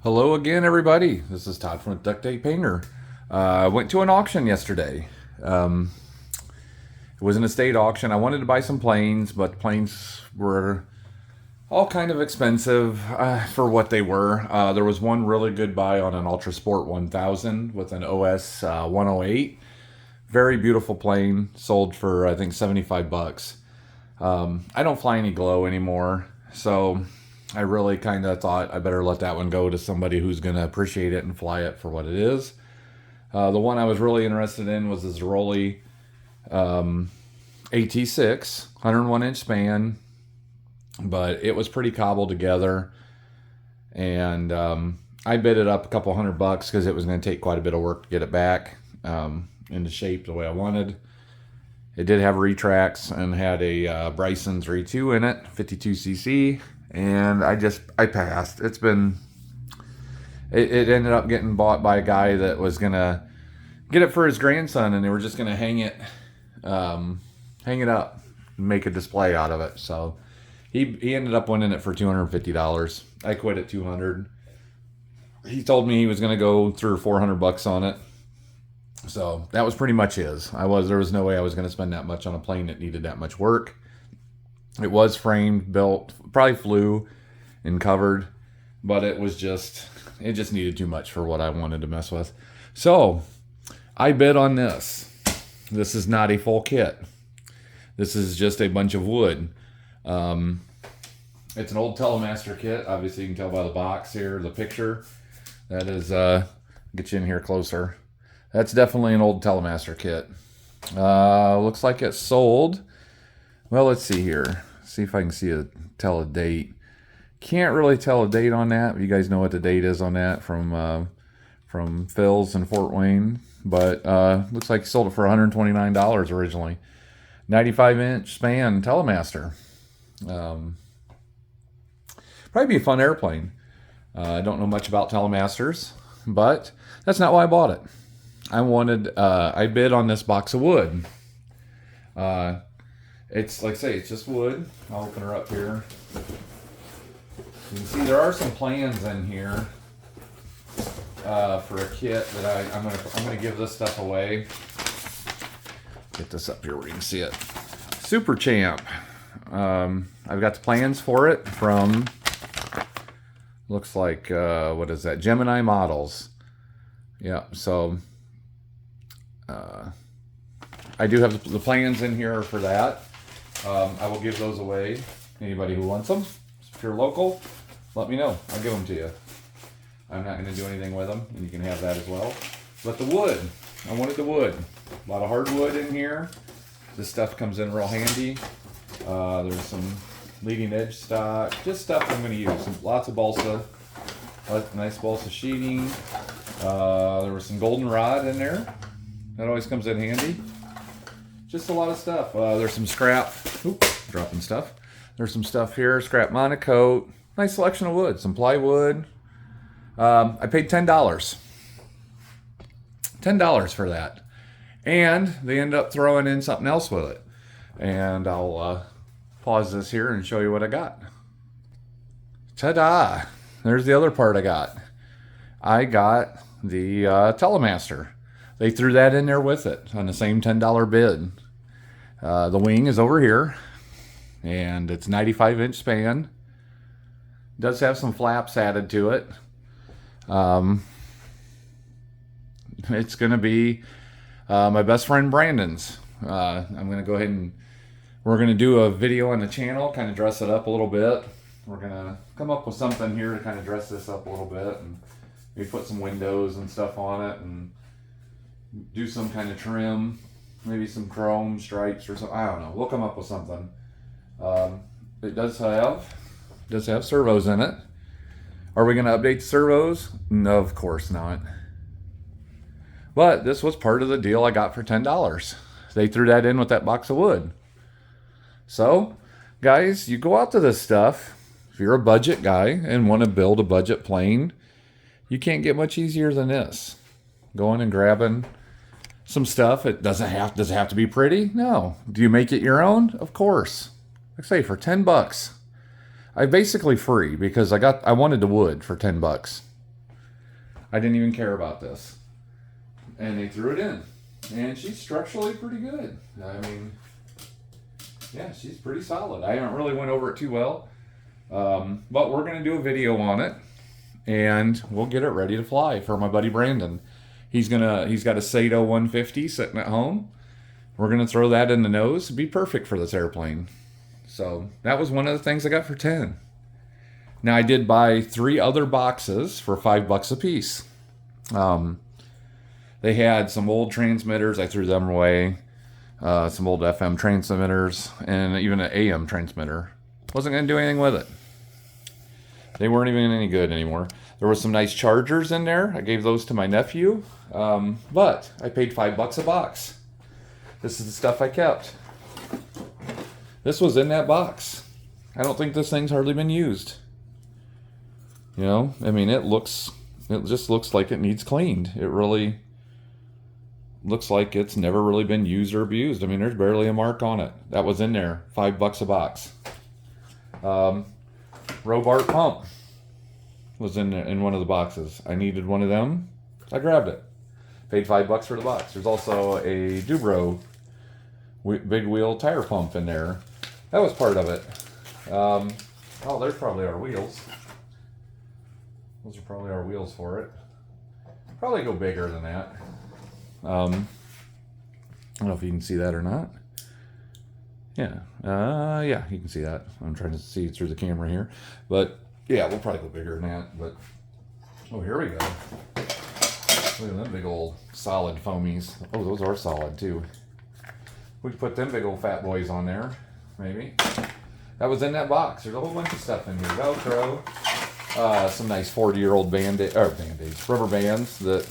Hello again, everybody. This is Todd from Duct Tape Painter. I went to an auction yesterday. It was an estate auction. I wanted to buy some planes, but the planes were all kind of expensive for what they were. There was one really good buy on an Ultra Sport 1000 with an OS 108. Very beautiful plane. Sold for I think 75 bucks. I don't fly any glow anymore, so I really kind of thought I better let that one go to somebody who's going to appreciate it and fly it for what it is. The one I was really interested in was the Zeroli AT6, 101-inch span, but it was pretty cobbled together, and I bid it up a couple $100 because it was going to take quite a bit of work to get it back into shape the way I wanted. It did have retracts and had a Bryson 3.2 in it, 52cc, and I passed. It ended up getting bought by a guy that was gonna get it for his grandson, and they were just gonna hang it up, and make a display out of it. So he ended up winning it for $250. I quit at $200. He told me he was gonna go $300 or $400 on it. So that was pretty much his. There was no way I was going to spend that much on a plane that needed that much work. It was framed, built, probably flew and covered, but it just needed too much for what I wanted to mess with. So I bid on this. This is not a full kit. This is just a bunch of wood. It's an old Telemaster kit. Obviously you can tell by the box here, the picture. That is, get you in here closer. That's definitely an old Telemaster kit. Looks like it sold. Well, let's see here. See if I can tell a date. Can't really tell a date on that. You guys know what the date is on that from Phil's in Fort Wayne. But looks like he sold it for $129 originally. 95-inch span Telemaster. Probably be a fun airplane. I don't know much about Telemasters, but that's not why I bought it. I bid on this box of wood. It's like I say, it's just wood. I'll open her up here. You can see there are some plans in here for a kit that I'm gonna give this stuff away. Get this up here where you can see it. Super Champ. I've got the plans for it from, looks like what is that? Gemini Models. Yeah, so I do have the plans in here for that. I will give those away. Anybody who wants them, if you're local, let me know. I'll give them to you. I'm not going to do anything with them, and you can have that as well. But the wood, I wanted the wood. A lot of hardwood in here. This stuff comes in real handy. There's some leading edge stock, just stuff I'm going to use. Lots of balsa, nice balsa sheeting. There was some goldenrod in there. That always comes in handy. Just a lot of stuff. There's some scrap. Oops, dropping stuff. There's some stuff here. Scrap monocoat. Nice selection of wood. Some plywood. I paid $10. $10 for that. And they end up throwing in something else with it. And I'll pause this here and show you what I got. Ta-da! There's the other part I got. I got the Telemaster. They threw that in there with it on the same $10 bid. The wing is over here, and it's 95-inch span. Does have some flaps added to it. It's going to be my best friend Brandon's. I'm going to go ahead and we're going to do a video on the channel, kind of dress it up a little bit. We're going to come up with something here to kind of dress this up a little bit, and maybe put some windows and stuff on it, and do some kind of trim, maybe some chrome stripes or something. I don't know. We'll come up with something. It does have servos in it. Are we going to update the servos? No, of course not. But this was part of the deal I got for $10. They threw that in with that box of wood. So, guys, you go out to this stuff. If you're a budget guy and want to build a budget plane, you can't get much easier than this. Going and grabbing some stuff. Does it have to be pretty? No. Do you make it your own? Of course. Like I say, for $10. I basically free because I wanted the wood for $10. I didn't even care about this. And they threw it in. And she's structurally pretty good. I mean, yeah, she's pretty solid. I haven't really went over it too well. But we're going to do a video on it. And we'll get it ready to fly for my buddy Brandon. He's got a Sato 150 sitting at home. We're going to throw that in the nose. It'd be perfect for this airplane. So that was one of the things I got for 10. Now I did buy 3 other boxes for $5 a piece. They had some old transmitters. I threw them away. Some old FM transmitters and even an AM transmitter. Wasn't going to do anything with it. They weren't even any good anymore. There were some nice chargers in there. I gave those to my nephew. But I paid $5 a box. This is the stuff I kept. This was in that box. I don't think this thing's hardly been used. You know, I mean, it just looks like it needs cleaned. It really looks like it's never really been used or abused. I mean, there's barely a mark on it. That was in there, $5 a box. Robart pump was in one of the boxes. I needed one of them. I grabbed it. Paid $5 for the box. There's also a Dubro big wheel tire pump in there. That was part of it. Oh, there's probably our wheels. Those are probably our wheels for it. Probably go bigger than that. I don't know if you can see that or not. Yeah, yeah, you can see that. I'm trying to see through the camera here. But, yeah, we'll probably go bigger than that. But, oh, here we go. Look at them big old solid foamies. Oh, those are solid, too. We could put them big old fat boys on there, maybe. That was in that box. There's a whole bunch of stuff in here. Velcro. Some nice 40-year-old Band-Aids, rubber bands that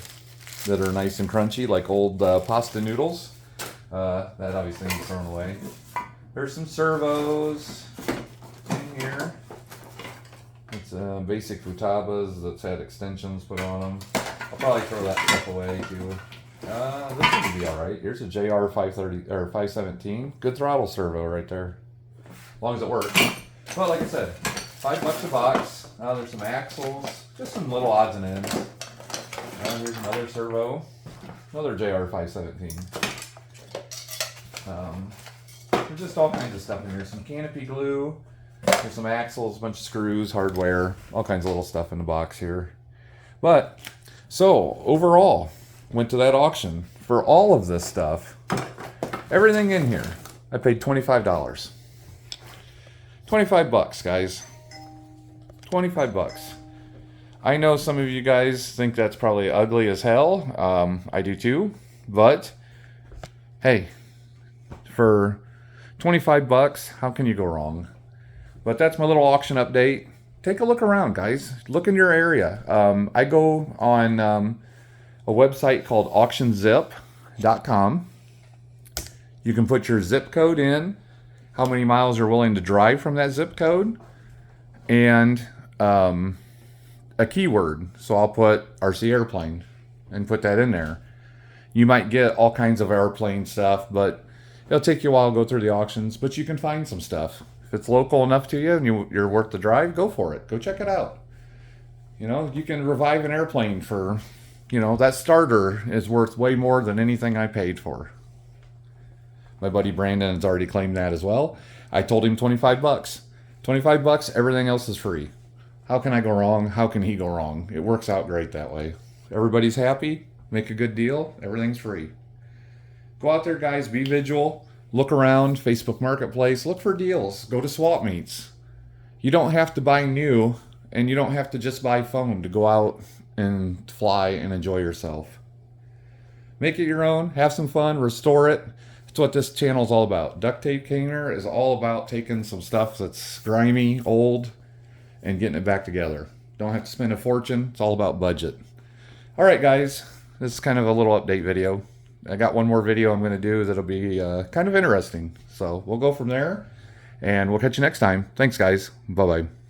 are nice and crunchy, like old pasta noodles. That obviously needs thrown away. There's some servos in here. It's basic Futabas that's had extensions put on them. I'll probably throw that stuff away too. This should be alright. Here's a JR 530 or 517. Good throttle servo right there. As long as it works. Well, like I said, $5 a box. There's some axles, just some little odds and ends. Here's another servo, another JR 517. There's just all kinds of stuff in here. Some canopy glue. There's some axles, a bunch of screws, hardware, all kinds of little stuff in the box here. But so overall, went to that auction for all of this stuff. Everything in here, I paid $25. $25, guys. $25. I know some of you guys think that's probably ugly as hell. I do too. But hey, for $25, how can you go wrong? But that's my little auction update. Take a look around, guys. Look in your area. I go on a website called auctionzip.com. You can put your zip code in, how many miles you're willing to drive from that zip code, and a keyword. So I'll put RC airplane and put that in there. You might get all kinds of airplane stuff, but it'll take you a while to go through the auctions, but you can find some stuff. If it's local enough to you and you're worth the drive, go for it. Go check it out. You know, you can revive an airplane for, you know, that starter is worth way more than anything I paid for. My buddy Brandon has already claimed that as well. I told him $25. $25, everything else is free. How can I go wrong? How can he go wrong? It works out great that way. Everybody's happy, make a good deal, everything's free. Go out there, guys, be vigilant. Look around, Facebook Marketplace, look for deals. Go to swap meets. You don't have to buy new, and you don't have to just buy foam to go out and fly and enjoy yourself. Make it your own, have some fun, restore it. That's what this channel is all about. Duct Tape Caner is all about taking some stuff that's grimy, old, and getting it back together. Don't have to spend a fortune. It's all about budget. All right, guys, this is kind of a little update video. I got one more video I'm going to do that'll be kind of interesting. So we'll go from there, and we'll catch you next time. Thanks, guys. Bye-bye.